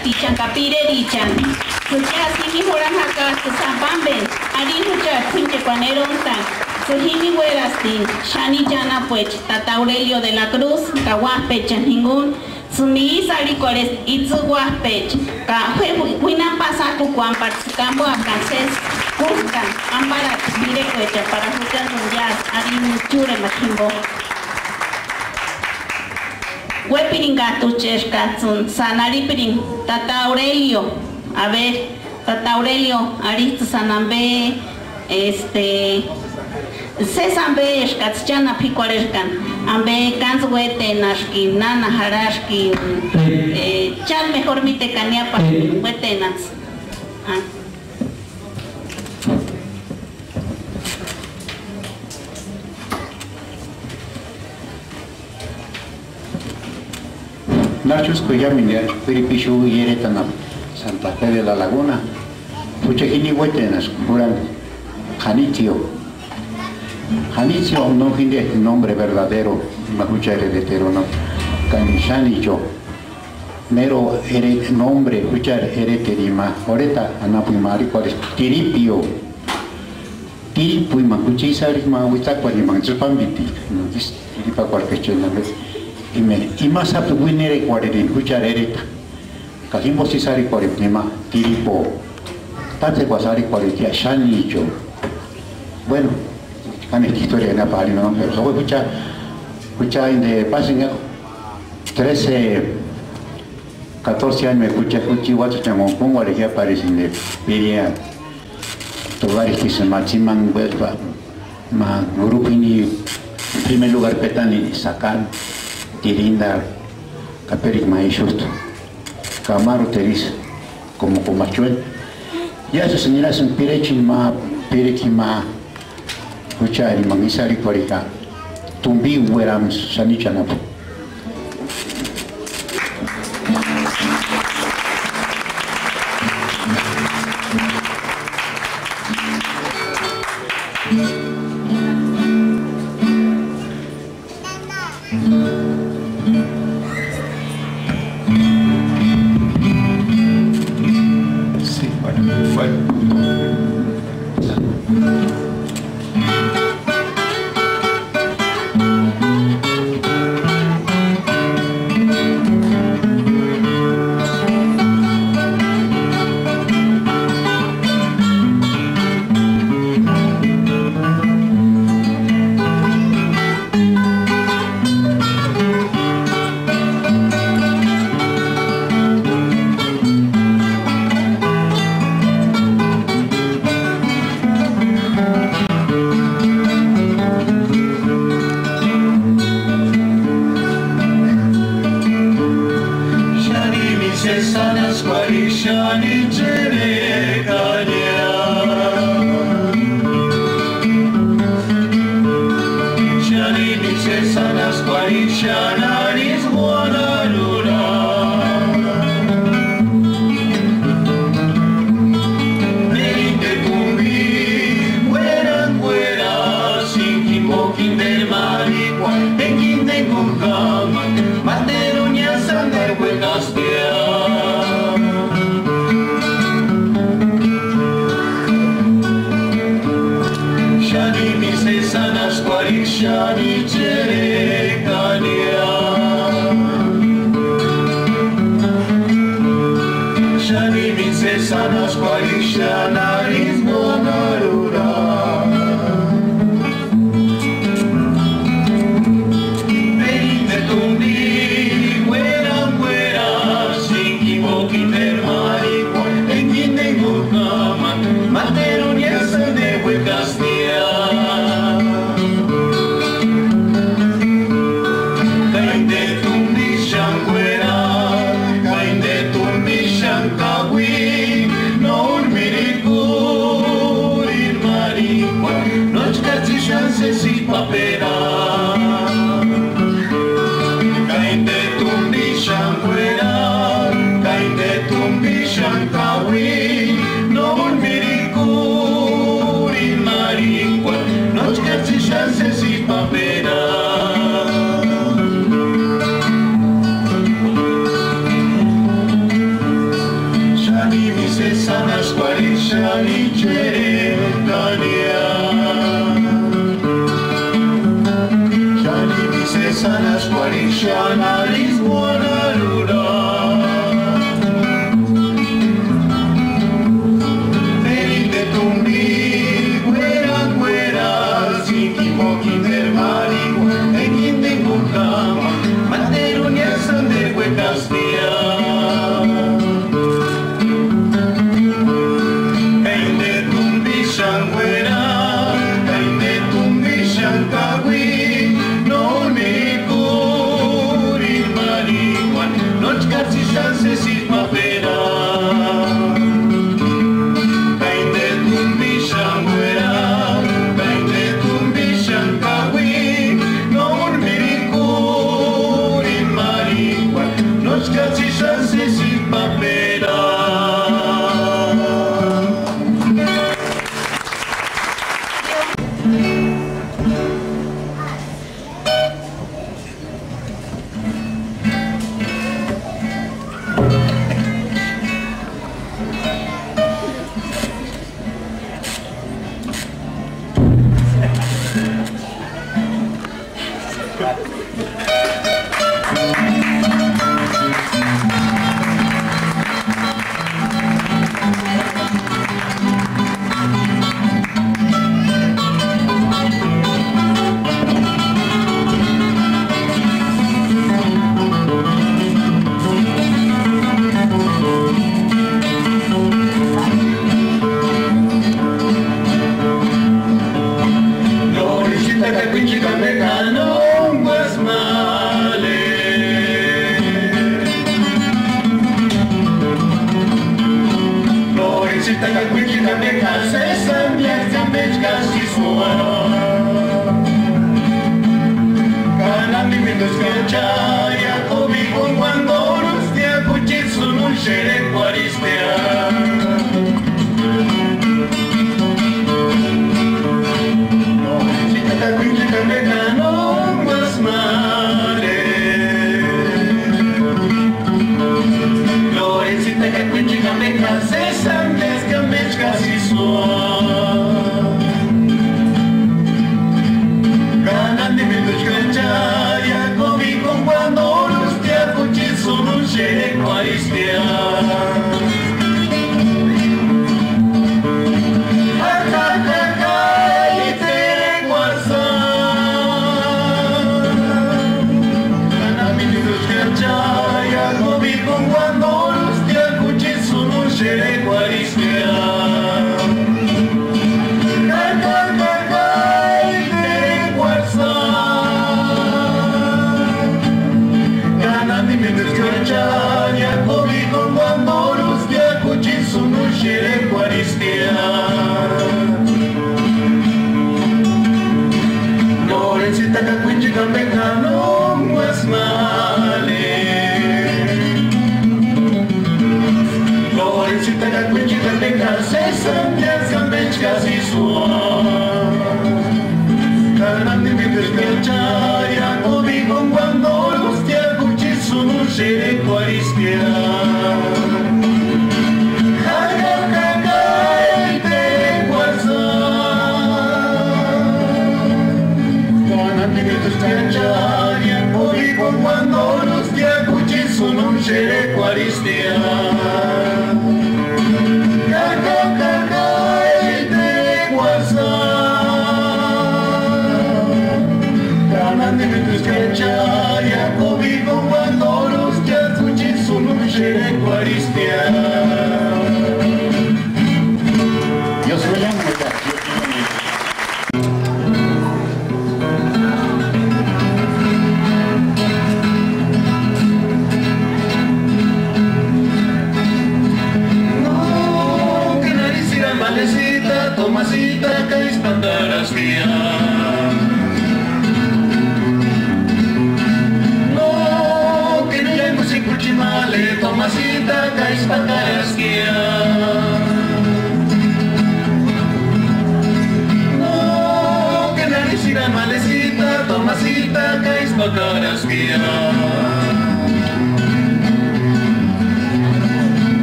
tichan capirerichan. Suya simi horan haka tusambamben. Ari hucha tinche cuaneronta. Sujimi huerastin. Shani jana pues Tata Aurelio de la Cruz. Kawaspechan ningún. Sumi sari cuales itzuguaspech. Ka huina pasaku cuan particambo a canses. Buscan ambara mire cuecha para jugar mundial. Ari muchure majimbo. Huepiringato chescatsun, sanaripirin, Tata Aurelio, a ver, Tata Aurelio, Aristo Sanambe, Sesambe, Escatchana Picuarescan, Ambe, Kanswete, Nashki, Nana Harashki, Chal mejor mite caniapa, Huetenas. Nachos Cuyamina, Piripichu Yeretana, Santa Fe de la Laguna, Puchejini Huetenas, Juran Janitzio. Janitzio no tiene nombre verdadero, Mahucha heredero, no. Canishanicho, mero nombre, Huchar hereterima, Oreta, Anapumari, cuál es Tiripio. Tiripui, Mahuchisarima, Huitacuanima, Chupambiti, Tiripa cualquier chela vez. Y más apto winere cuarerin cuchar ereta cajimbo sisari cuaretima tiripo tate guasari cuaretia shanicho bueno han esta historia en la página no pero so escucha en de pasen 13 14 años me escucha guacho chamón pongo a elegir aparecen de piria togares que se machiman vuelva ma grupo ni en primer lugar petani sacan Tirinda, Caperic Maíchusto, Camaro Teris, como Comachuel. Ya se señalas un pirechima, pirequima, Huchari, Mangisari, Cuarica, Tumbi, Hueram, Sanichanap. No,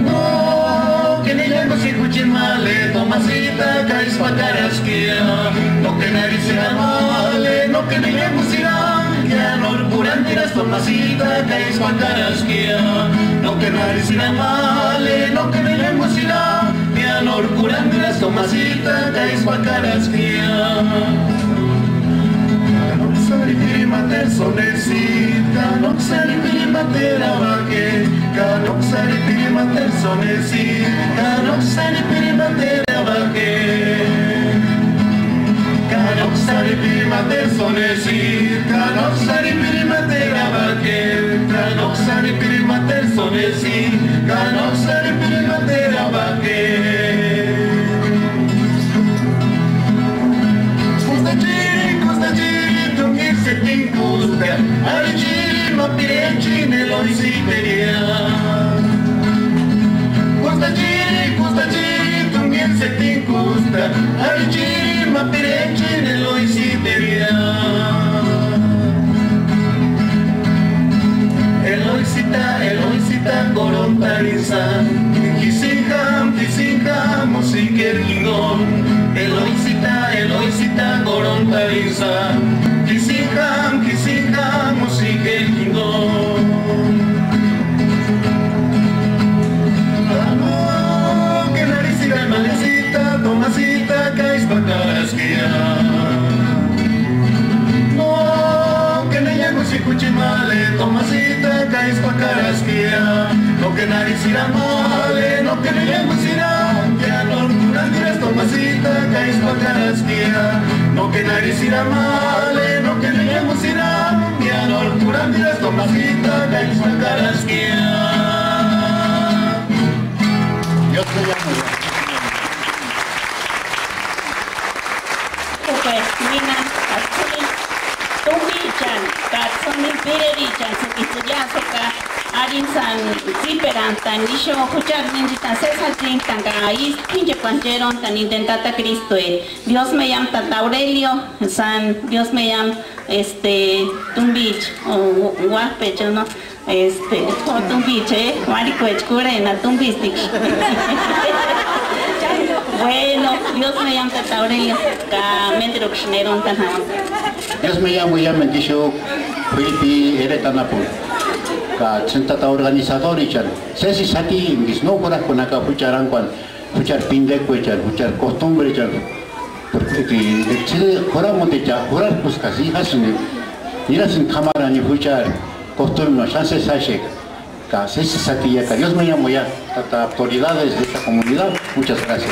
No, que ni llango si cuchimale, Tomasita. Tomasita, que es Pacarasquia, no que nadie será male, no que me lengüecirá, mi anor curanduras, Tomasita, que es Pacarasquia. No sari pirimater sonecita, no sari pirimater abaque, no sari pirimater sonecita, no sari pirimater abaque. Kanok sari pirimater sonecita, kanok sari pirimater abaque, kanok sari pirimater sonecita, kanok sari pirimater abaque. Kusta chiri, tungir seting kusta, ari chiri mapire chine lo isiperia. Kusta chiri, tungir seting kusta, ari chiri mapire chine lo isiperia. Eloisita, corontariza, Kisinja, musiker kingón. Eloisita, corontariza, Kisinja, musiker kingón. Vamos, que naricita, malecita, Tomasita, caes Pacarasquia. Cuchimale, Tomasita, caes Pacarasquia, no que naricira male, no que lengüecirá, ya no curandiras, Tomasita, caes Pacarasquia, no que naricira male, no que lengüecirá, ya no curandiras, Tomasita, caes Pacarasquia. Dios te llamo. Katsumi Pirerichan, Sukitsuyasoka, Arinsan, Ziperan, Tanisho, Huchar Ninjitan, César Trintan, Gaís, Pinche Pancheron, Tan Intentata Cristo. Dios me llama Tata Aurelio, Dios me llama Tumbich, o Guapecho, ¿no? O Tumbich, Maricuech, Curena, Tumbistic. Bueno, Dios me llama Tata Aurelio, Metro Xneron, Tanjamon. Dios me llamo ya Mendisho Filipi Eretanapu. Ka sentata organizador ichan. Sesi sati mis no para con acá pucharan puchar pindeco ichan, puchar costumbre ichan. Porque Chile coramos ya, jurar pues casi hasne. Mira sin cámara ni puchar costumbre no chance sashe. Ka sesi sati ya. Dios me llamo ya. Tata autoridades de esta comunidad. Muchas gracias.